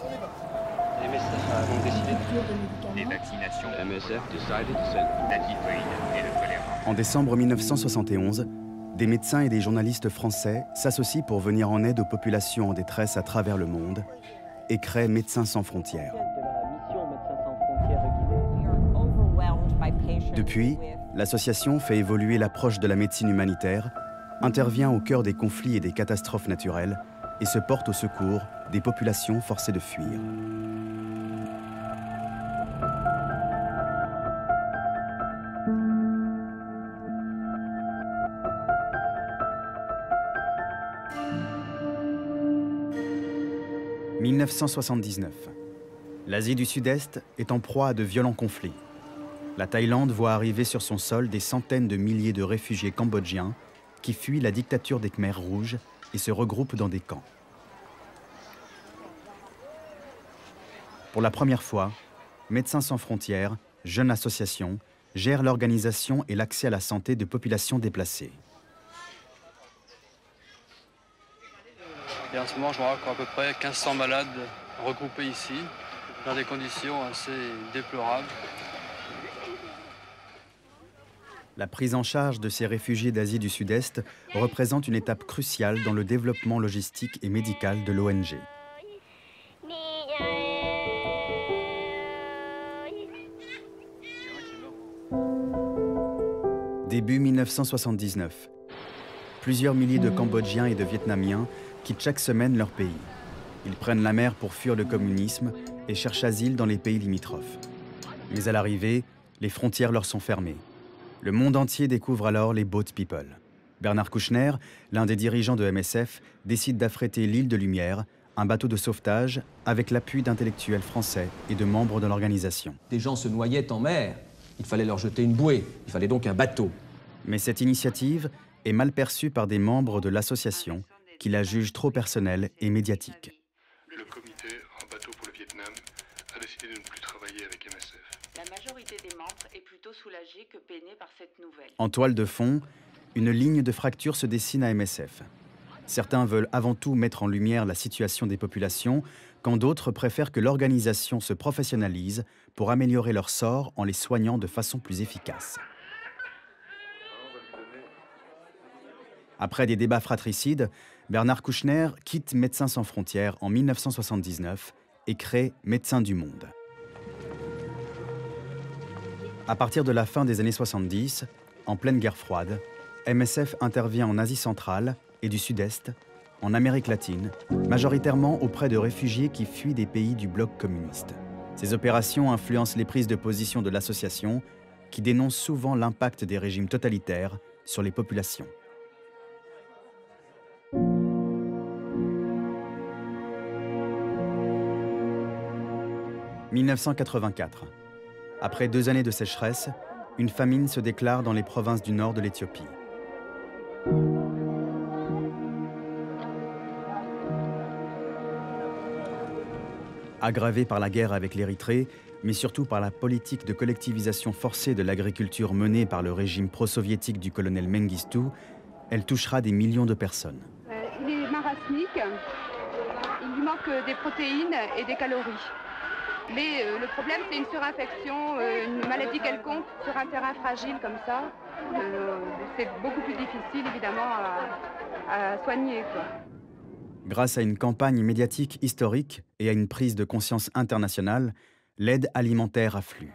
MSF a donc décidé. Les vaccinations. MSF decided to send. La typhoïde et le choléra. En décembre 1971, des médecins et des journalistes français s'associent pour venir en aide aux populations en détresse à travers le monde et créent Médecins sans frontières. Depuis, l'association fait évoluer l'approche de la médecine humanitaire, intervient au cœur des conflits et des catastrophes naturelles et se porte au secours des populations forcées de fuir. « 1979. L'Asie du Sud-Est est en proie à de violents conflits. La Thaïlande voit arriver sur son sol des centaines de milliers de réfugiés cambodgiens qui fuient la dictature des Khmers rouges et se regroupent dans des camps. Pour la première fois, Médecins sans frontières, jeune association, gère l'organisation et l'accès à la santé de populations déplacées. Et en ce moment, je vois qu'à peu près 1500 malades regroupés ici, dans des conditions assez déplorables. La prise en charge de ces réfugiés d'Asie du Sud-Est représente une étape cruciale dans le développement logistique et médical de l'ONG. Début 1979. Plusieurs milliers de Cambodgiens et de Vietnamiens quittent chaque semaine leur pays. Ils prennent la mer pour fuir le communisme et cherchent asile dans les pays limitrophes. Mais à l'arrivée, les frontières leur sont fermées. Le monde entier découvre alors les Boat People. Bernard Kouchner, l'un des dirigeants de MSF, décide d'affréter l'île de Lumière, un bateau de sauvetage, avec l'appui d'intellectuels français et de membres de l'organisation. Des gens se noyaient en mer, il fallait leur jeter une bouée, il fallait donc un bateau. Mais cette initiative est mal perçue par des membres de l'association qui la jugent trop personnelle et médiatique. Le comité en bateau pour le Vietnam a décidé de ne plus travailler avec MSF. La majorité des membres est plutôt soulagée que peinée par cette nouvelle. En toile de fond, une ligne de fracture se dessine à MSF. Certains veulent avant tout mettre en lumière la situation des populations, quand d'autres préfèrent que l'organisation se professionnalise pour améliorer leur sort en les soignant de façon plus efficace. Après des débats fratricides, Bernard Kouchner quitte Médecins sans frontières en 1979 et crée Médecins du monde. À partir de la fin des années 70, en pleine guerre froide, MSF intervient en Asie centrale et du Sud-Est, en Amérique latine, majoritairement auprès de réfugiés qui fuient des pays du bloc communiste. Ces opérations influencent les prises de position de l'association, qui dénonce souvent l'impact des régimes totalitaires sur les populations. « 1984. Après 2 années de sécheresse, une famine se déclare dans les provinces du nord de l'Éthiopie. Aggravée par la guerre avec l'Érythrée, mais surtout par la politique de collectivisation forcée de l'agriculture menée par le régime pro-soviétique du colonel Mengistu, elle touchera des millions de personnes. Il est marasmique, il lui manque des protéines et des calories. Mais le problème, c'est une surinfection, une maladie quelconque sur un terrain fragile comme ça. C'est beaucoup plus difficile, évidemment, à soigner, quoi. Grâce à une campagne médiatique historique et à une prise de conscience internationale, l'aide alimentaire afflue.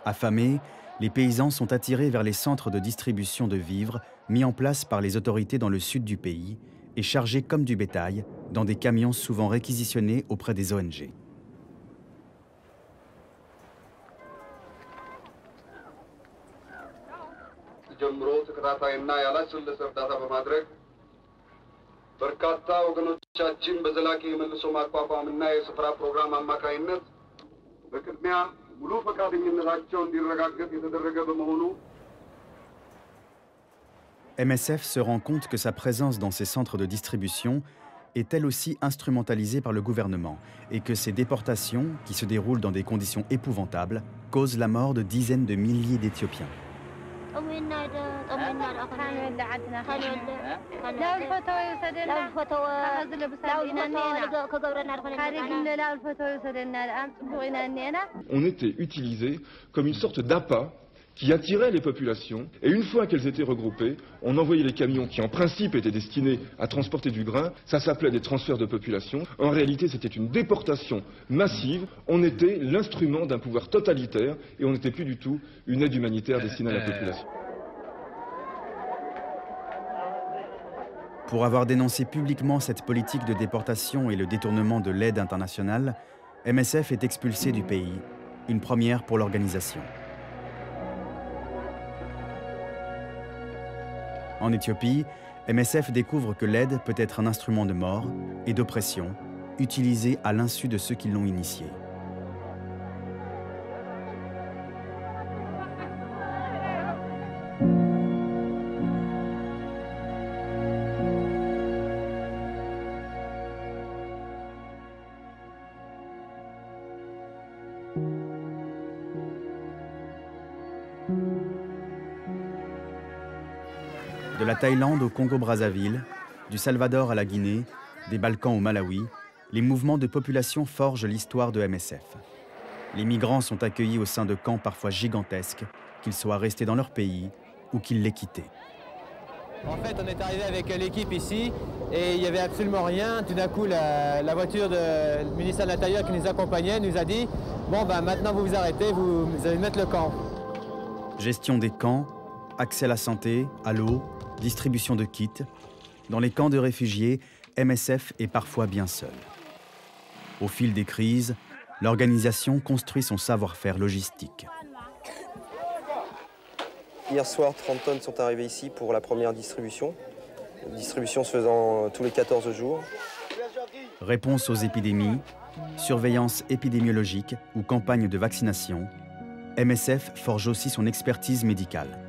Affamés, les paysans sont attirés vers les centres de distribution de vivres mis en place par les autorités dans le sud du pays et chargés comme du bétail dans des camions souvent réquisitionnés auprès des ONG. MSF se rend compte que sa présence dans ces centres de distribution est elle aussi instrumentalisée par le gouvernement et que ces déportations, qui se déroulent dans des conditions épouvantables, causent la mort de dizaines de milliers d'Éthiopiens. On était utilisé comme une sorte d'appât qui attirait les populations, et une fois qu'elles étaient regroupées, on envoyait les camions qui en principe étaient destinés à transporter du grain. Ça s'appelait des transferts de population. En réalité, c'était une déportation massive. On était l'instrument d'un pouvoir totalitaire et on n'était plus du tout une aide humanitaire destinée à la population. Pour avoir dénoncé publiquement cette politique de déportation et le détournement de l'aide internationale, MSF est expulsé du pays, une première pour l'organisation. En Éthiopie, MSF découvre que l'aide peut être un instrument de mort et d'oppression, utilisé à l'insu de ceux qui l'ont initié. De la Thaïlande au Congo-Brazzaville, du Salvador à la Guinée, des Balkans au Malawi, les mouvements de population forgent l'histoire de MSF. Les migrants sont accueillis au sein de camps parfois gigantesques, qu'ils soient restés dans leur pays ou qu'ils l'aient quitté. En fait, on est arrivé avec l'équipe ici et il n'y avait absolument rien. Tout d'un coup, la voiture du ministère de l'Intérieur qui nous accompagnait nous a dit « Bon, ben, maintenant vous vous arrêtez, vous allez mettre le camp ». Gestion des camps, accès à la santé, à l'eau, distribution de kits. Dans les camps de réfugiés, MSF est parfois bien seul. Au fil des crises, l'organisation construit son savoir-faire logistique. Hier soir, 30 tonnes sont arrivées ici pour la première distribution. Distribution se faisant tous les 14 jours. Réponse aux épidémies, surveillance épidémiologique ou campagne de vaccination, MSF forge aussi son expertise médicale.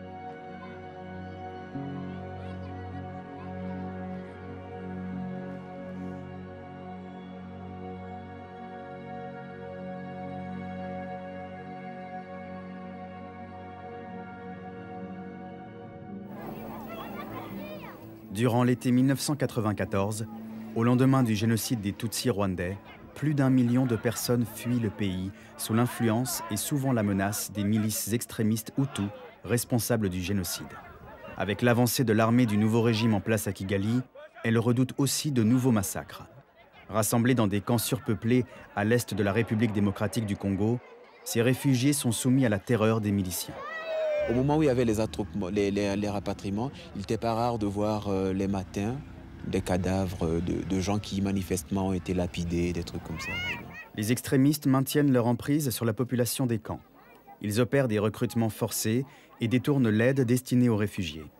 Durant l'été 1994, au lendemain du génocide des Tutsis rwandais, plus d'1 million de personnes fuient le pays sous l'influence et souvent la menace des milices extrémistes Hutus responsables du génocide. Avec l'avancée de l'armée du nouveau régime en place à Kigali, elle redoute aussi de nouveaux massacres. Rassemblés dans des camps surpeuplés à l'est de la République démocratique du Congo, ces réfugiés sont soumis à la terreur des miliciens. Au moment où il y avait les rapatriements, il n'était pas rare de voir les matins des cadavres de gens qui manifestement ont été lapidés, des trucs comme ça. Les extrémistes maintiennent leur emprise sur la population des camps. Ils opèrent des recrutements forcés et détournent l'aide destinée aux réfugiés.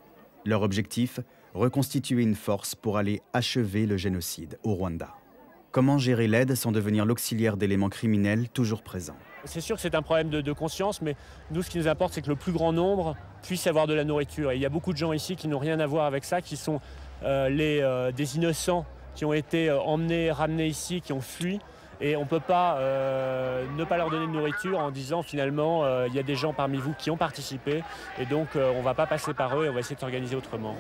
Leur objectif, reconstituer une force pour aller achever le génocide au Rwanda. Comment gérer l'aide sans devenir l'auxiliaire d'éléments criminels toujours présents? C'est sûr que c'est un problème de conscience, mais nous, ce qui nous importe, c'est que le plus grand nombre puisse avoir de la nourriture. Et il y a beaucoup de gens ici qui n'ont rien à voir avec ça, qui sont des innocents qui ont été emmenés, ramenés ici, qui ont fui. Et on ne peut pas ne pas leur donner de nourriture en disant finalement il y a des gens parmi vous qui ont participé et donc on ne va pas passer par eux et on va essayer de s'organiser autrement.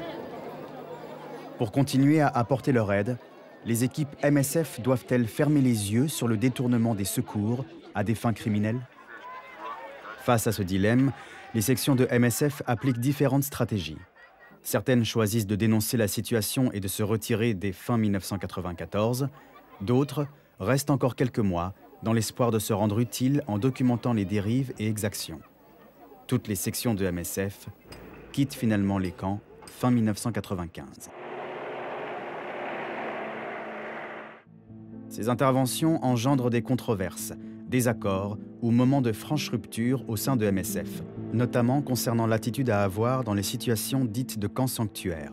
Pour continuer à apporter leur aide, les équipes MSF doivent-elles fermer les yeux sur le détournement des secours à des fins criminelles? Face à ce dilemme, les sections de MSF appliquent différentes stratégies. Certaines choisissent de dénoncer la situation et de se retirer dès fin 1994. D'autres restent encore quelques mois dans l'espoir de se rendre utiles en documentant les dérives et exactions. Toutes les sections de MSF quittent finalement les camps fin 1995. Ces interventions engendrent des controverses, désaccords ou moments de franche rupture au sein de MSF, notamment concernant l'attitude à avoir dans les situations dites de camps sanctuaires.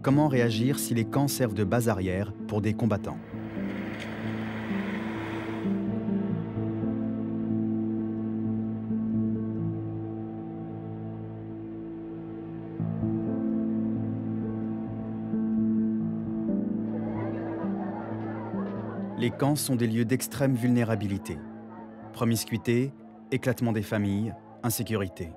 Comment réagir si les camps servent de base arrière pour des combattants? Les camps sont des lieux d'extrême vulnérabilité. Promiscuité, éclatement des familles, insécurité.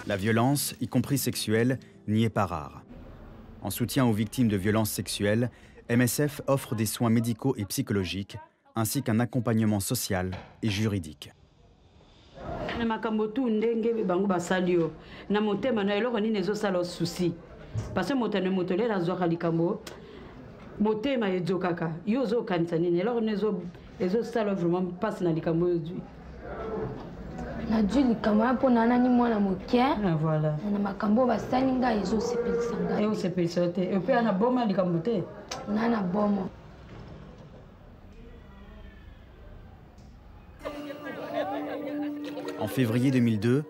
La violence, y compris sexuelle, n'y est pas rare. En soutien aux victimes de violences sexuelles, MSF offre des soins médicaux et psychologiques, ainsi qu'un accompagnement social et juridique. najua likambo ya mpo nana ni mwana moke na makambo basali ngai ezosepelisa ngai ezosepelisa te epe ana boma likambo te nana boma. En février 2002,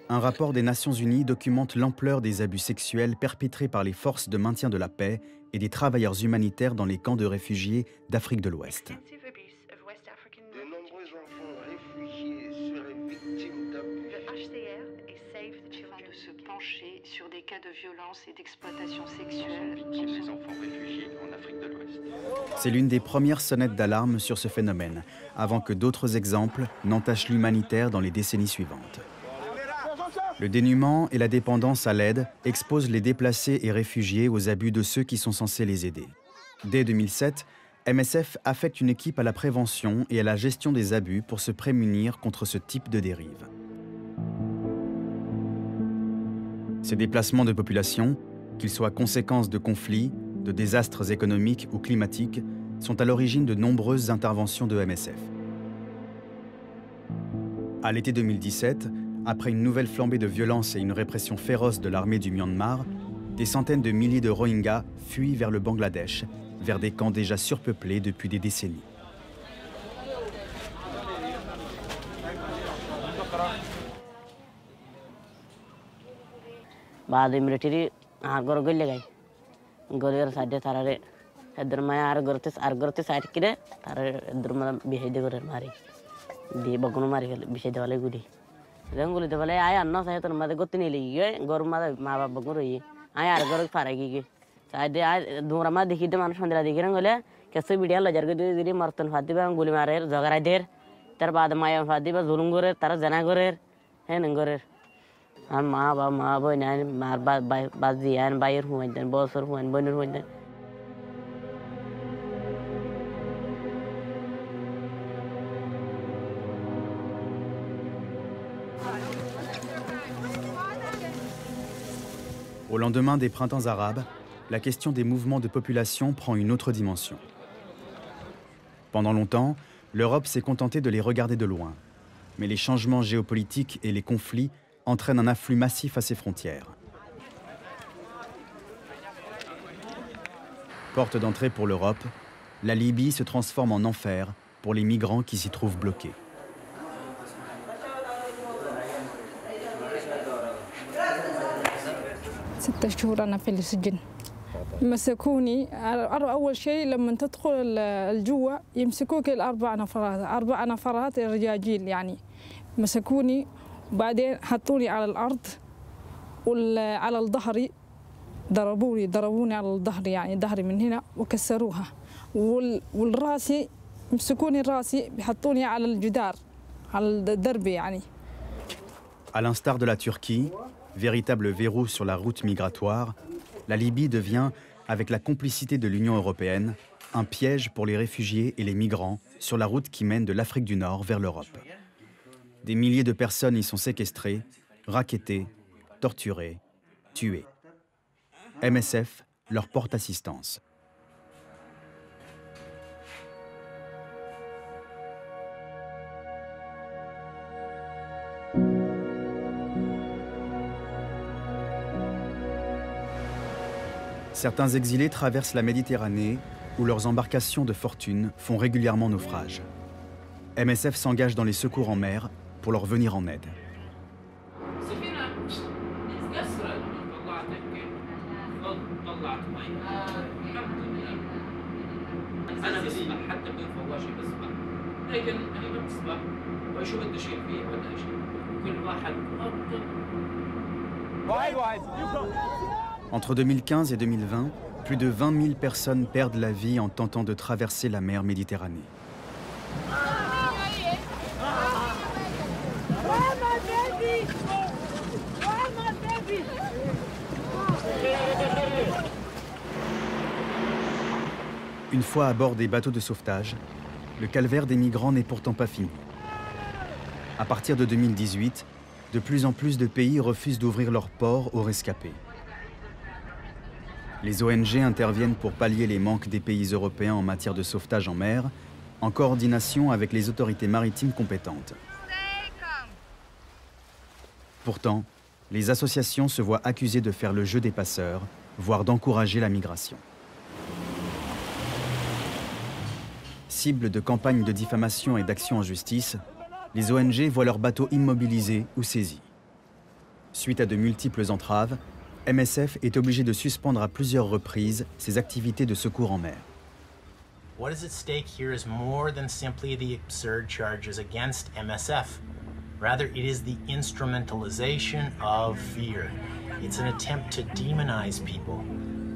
un rapport des Nations Unies documente l'ampleur des abus sexuels perpétrés par les forces de maintien de la paix et des travailleurs humanitaires dans les camps de réfugiés d'Afrique de l'Ouest. Sur des cas de violence et d'exploitation sexuelle des enfants réfugiés en Afrique de l'Ouest. C'est l'une des premières sonnettes d'alarme sur ce phénomène, avant que d'autres exemples n'entachent l'humanitaire dans les décennies suivantes. Le dénuement et la dépendance à l'aide exposent les déplacés et réfugiés aux abus de ceux qui sont censés les aider. Dès 2007, MSF affecte une équipe à la prévention et à la gestion des abus pour se prémunir contre ce type de dérive. Ces déplacements de population, qu'ils soient conséquences de conflits, de désastres économiques ou climatiques, sont à l'origine de nombreuses interventions de MSF. À l'été 2017, après une nouvelle flambée de violence et une répression féroce de l'armée du Myanmar, des centaines de milliers de Rohingyas fuient vers le Bangladesh, vers des camps déjà surpeuplés depuis des décennies. بعد military argor golle gay goler sadde tarare edrmaya argortis site kide tarare edrma bihede gorer mari bi bagunu mari bihede wale gudi dengul de wale ay anno sahetan made gottini liye gorma ma baguru yi ay argor faragi ge sadde ay durama dekhide manush mandira dekhiran gole kesse video la jarge diri martan fadiba guli mare jagara der tar baad maya fadiba zulum gorer tar jana gorer hen gorer ma boy nan mar bazian bayir huan den bosor huan bonur huan den. Au lendemain des printemps arabes, la question des mouvements de population prend une autre dimension. Pendant longtemps, l'Europe s'est contentée de les regarder de loin. Mais les changements géopolitiques et les conflits entraînent un afflux massif à ses frontières. Porte d'entrée pour l'Europe, la Libye se transforme en enfer pour les migrants qui s'y trouvent bloqués. مسكوني أول شيء لما تدخل الجوا يمسكوك الأربع نفرات الرجاجيل يعني مسكوني وبعدين حطوني على الأرض وعلى الظهر ضربوني على الظهر يعني ظهري من هنا وكسروها والراسي يمسكوني راسي بيحطوني على الجدار على الدرب يعني. À l'instar de la Turquie, véritable verrou sur la route migratoire, la Libye devient, avec la complicité de l'Union européenne, un piège pour les réfugiés et les migrants sur la route qui mène de l'Afrique du Nord vers l'Europe. Des milliers de personnes y sont séquestrées, rackettées, torturées, tuées. MSF leur porte assistance. Certains exilés traversent la Méditerranée où leurs embarcations de fortune font régulièrement naufrage. MSF s'engage dans les secours en mer pour leur venir en aide. Entre 2015 et 2020, plus de 20 000 personnes perdent la vie en tentant de traverser la mer Méditerranée. Une fois à bord des bateaux de sauvetage, le calvaire des migrants n'est pourtant pas fini. À partir de 2018, de plus en plus de pays refusent d'ouvrir leurs ports aux rescapés. Les ONG interviennent pour pallier les manques des pays européens en matière de sauvetage en mer, en coordination avec les autorités maritimes compétentes. Pourtant, les associations se voient accusées de faire le jeu des passeurs, voire d'encourager la migration. Cible de campagnes de diffamation et d'actions en justice, les ONG voient leurs bateaux immobilisés ou saisis. Suite à de multiples entraves, MSF est obligé de suspendre à plusieurs reprises ses activités de secours en mer. What is at stake here is more than simply the absurd charges against MSF. Rather, it is the instrumentalization of fear. It's an attempt to demonize people,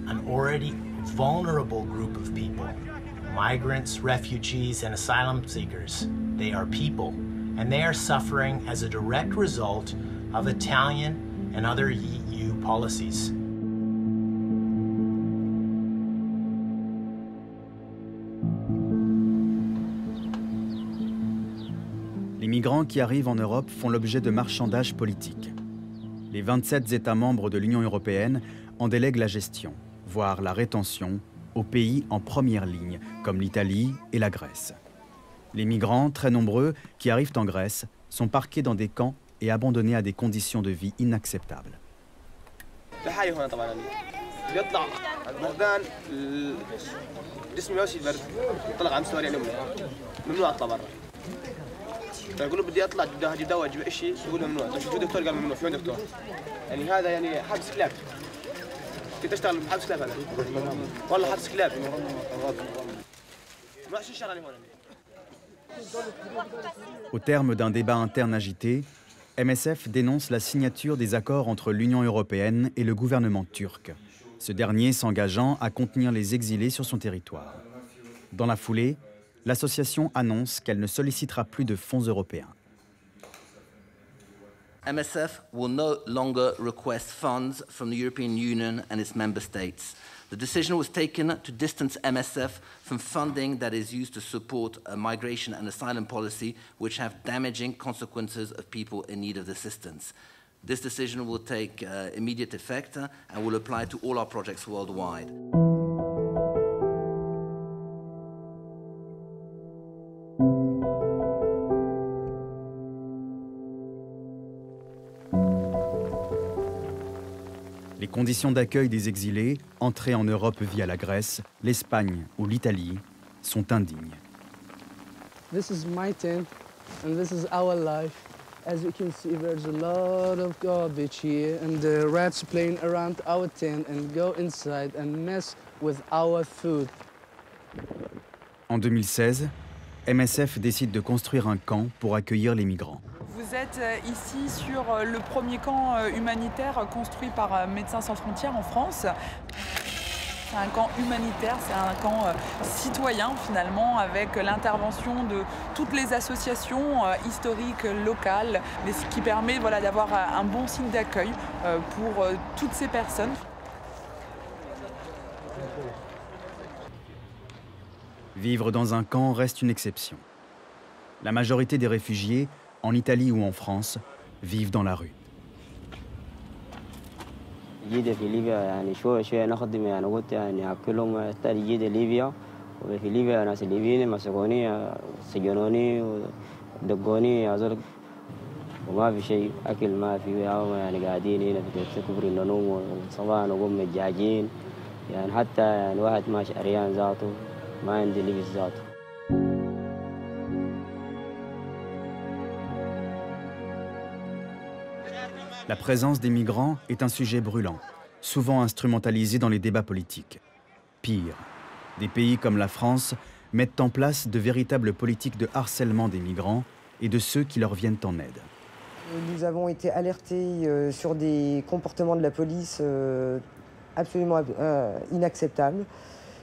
an already vulnerable group of people. Migrants, refugees, and asylum seekers. They are people, and they are suffering as a direct result of Italian and other EU policies. Les migrants qui arrivent en Europe font l'objet de marchandages politiques. Les 27 États membres de l'Union européenne en délèguent la gestion, voire la rétention, aux pays en première ligne, comme l'Italie et la Grèce. Les migrants, très nombreux, qui arrivent en Grèce, sont parqués dans des camps et abandonnés à des conditions de vie inacceptables. فيقولوا بدي اطلع اجيب دواء اجيب شيء يقولوا ممنوع طيب في دكتور قال ممنوع في وين دكتور يعني هذا يعني حبس كلاب كنت اشتغل بحبس كلاب انا والله حبس كلاب ما شو شغلني هون. Au terme d'un débat interne agité, MSF dénonce la signature des accords entre l'Union européenne et le gouvernement turc, ce dernier s'engageant à contenir les exilés sur son territoire. Dans la foulée, l'association annonce qu'elle ne sollicitera plus de fonds européens. MSF will no longer request funds from the European Union and its member states. The decision was taken to distance MSF from funding that is used to support a migration and asylum policy which have damaging consequences of people in need of assistance. This decision will take immediate effect and will apply to all our projects worldwide. Les conditions d'accueil des exilés, entrés en Europe via la Grèce, l'Espagne ou l'Italie, sont indignes. This is my tent and this is our life. As you can see, there's a lot of garbage here and the rats playing around our tent and go inside and mess with our food. En 2016, MSF décide de construire un camp pour accueillir les migrants. Vous êtes ici sur le premier camp humanitaire construit par Médecins sans frontières en France. C'est un camp humanitaire, c'est un camp citoyen finalement, avec l'intervention de toutes les associations historiques locales, mais ce qui permet d'avoir un bon signe d'accueil pour toutes ces personnes. Vivre dans un camp reste une exception. La majorité des réfugiés, en Italie ou en France, vivent dans la rue. جيت في ليبيا يعني شوية شوية نخدم يعني قلت يعني أكلهم تاني جيت ليبيا وفي ليبيا ناس الليبيين مسكوني سجنوني ودقوني أزول وما في شيء أكل ما في يعني قاعدين هنا في كبر النوم وصباح نقوم متجاجين يعني حتى يعني واحد ماشي عريان ذاته ما عندي لبس ذاته. La présence des migrants est un sujet brûlant, souvent instrumentalisé dans les débats politiques. Pire, des pays comme la France mettent en place de véritables politiques de harcèlement des migrants et de ceux qui leur viennent en aide. Nous avons été alertés sur des comportements de la police absolument inacceptables,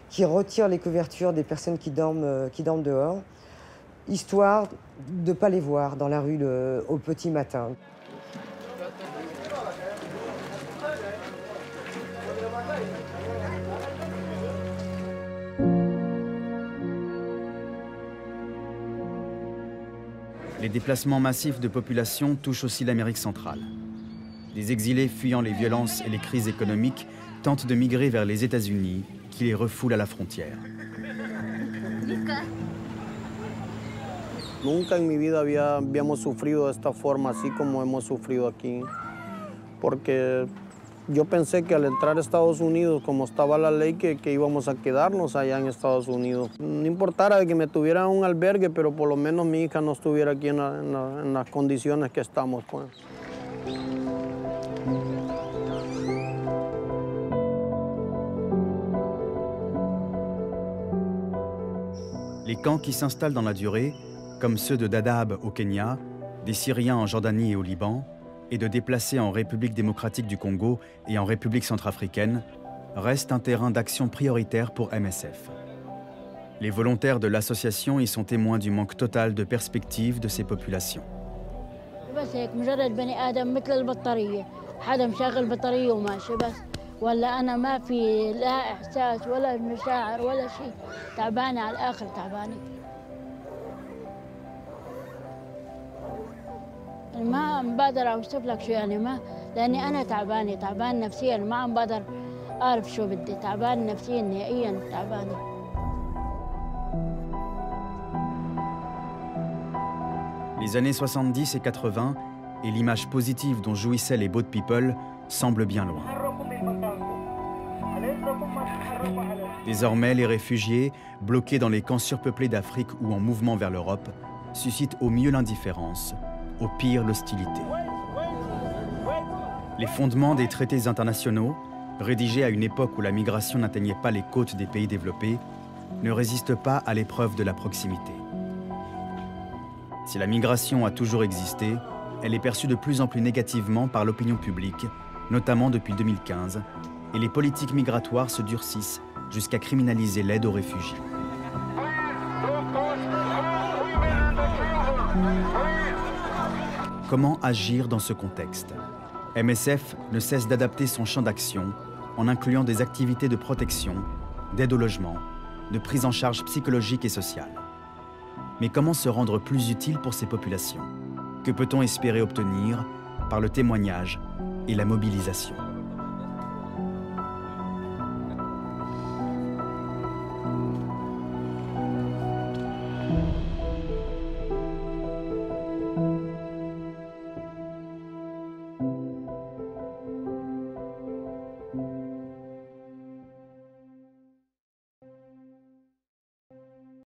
qui retirent les couvertures des personnes qui dorment dehors, histoire de ne pas les voir dans la rue au petit matin. Les déplacements massifs de population touchent aussi l'Amérique centrale. Des exilés fuyant les violences et les crises économiques tentent de migrer vers les États-Unis, qui les refoulent à la frontière. Nunca en mi vida habíamos sufrido de esta forma, así como hemos sufrido aquí. Porque yo pensé que al entrar a Estados Unidos, como estaba la ley, que íbamos a quedarnos allá en Estados Unidos. No importara que me tuviera un albergue, pero por lo menos mi hija no estuviera aquí en las condiciones que estamos, pues. Les camps qui s'installent dans la durée, comme ceux de Dadaab au Kenya, des Syriens en Jordanie et au Liban, et de déplacés en République démocratique du Congo et en République centrafricaine, restent un terrain d'action prioritaire pour MSF. Les volontaires de l'association y sont témoins du manque total de perspective de ces populations. ولا أنا ما في لا إحساس ولا مشاعر ولا شيء تعبانة على الآخر تعبانة ما بقدر أوصف لك شو يعني ما لأني أنا تعبانة نفسيا ما عم بقدر أعرف شو بدي تعبانة نفسيا نهائيا تعبانة. Les années 70 et 80 et l'image positive dont jouissaient les boat people semblent bien loin. Désormais, les réfugiés, bloqués dans les camps surpeuplés d'Afrique ou en mouvement vers l'Europe, suscitent au mieux l'indifférence, au pire l'hostilité. Les fondements des traités internationaux, rédigés à une époque où la migration n'atteignait pas les côtes des pays développés, ne résistent pas à l'épreuve de la proximité. Si la migration a toujours existé, elle est perçue de plus en plus négativement par l'opinion publique, notamment depuis 2015, et les politiques migratoires se durcissent jusqu'à criminaliser l'aide aux réfugiés. Comment agir dans ce contexte? MSF ne cesse d'adapter son champ d'action en incluant des activités de protection, d'aide au logement, de prise en charge psychologique et sociale. Mais comment se rendre plus utile pour ces populations? Que peut-on espérer obtenir par le témoignage et la mobilisation?